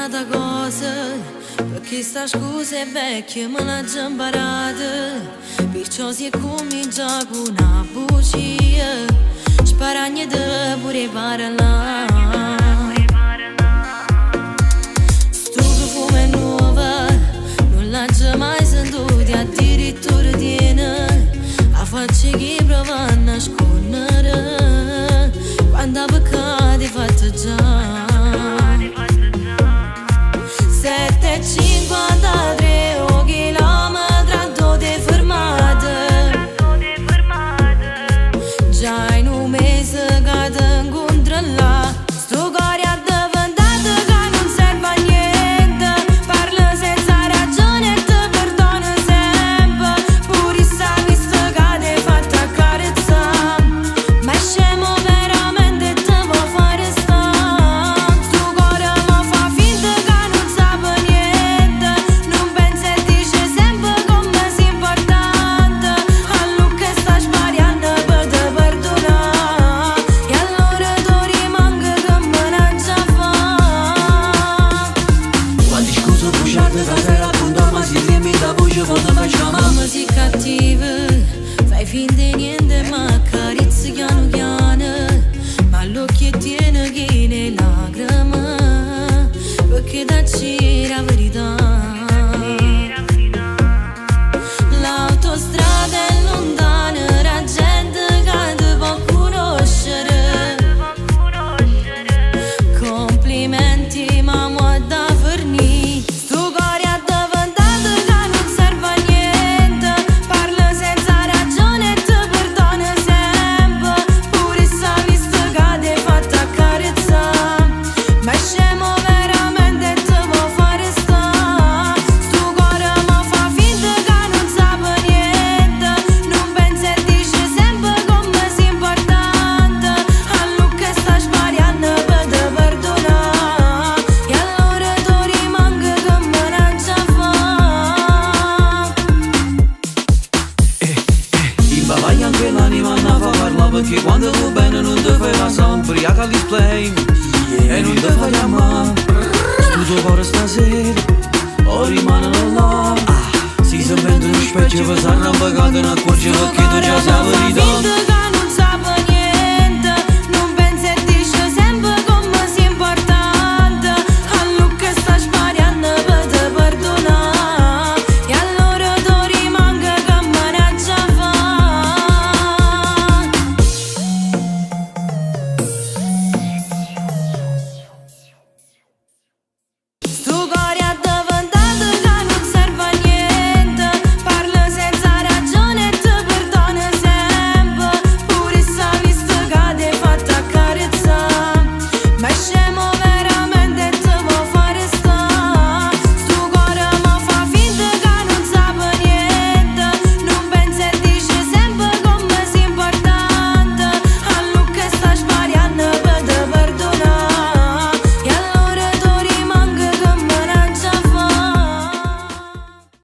un'altra cosa, perché sta scusa è vecchia me l'ha già imparata. Perciò si comincia con una bugia, sparagne da pure parlare. Sto profumo è nuovo, non l'ha già mai sentito, addirittura tiene a faccia che prova a nascondere quando peccate fatta già. 7,53 chilometri dove fermate, già in un mese che ti incontro là. Sto cuore è diventato che non serve a niente, parla senza ragione e ti perdono sempre, pure se hai visto che ti hai fatto accarezzare, ma è scemo veramente e ti vuoi fare stare. Sto cuore mi fa finta che non sape niente, non pensa e dice sempre come sei importante, a lui che sta sbagliando per te perdonare, e allora tu rimanga che me ne già fa. Quanti scuse bruciate da terra appunto, ma si limita voce quando facciamo. Come sei cattiva, fai finta di niente ma accarezzi piano piano, ma l'occhio tiene che ne lacrime, perché dacci la verità. L'autostrada è lontana, la gente che ti può conoscere. Complimenti ma mo' da fornì. Sto cuore è diventato che non serve a niente, parla senza ragione e ti perdona sempre, pure se hai visto che ti hai fatto accarezzare, ma è scemo veramente e ti vuoi fare stare. Sto cuore mi fa finta che non sape niente, non pensa e dice sempre come sei importante, a lui che sta sbagliando per te perdonare, e allora tu rimanga che me ne già fa. In bavaglia anche l'anima non fa parla, perché quando tu bene non ti fai passare, ubriaca al display e non ti fai amare. Sto cuore stasera o rimane là, si inventa uno specchio per s'arrampicare, non accorge perché tu già sai la verità.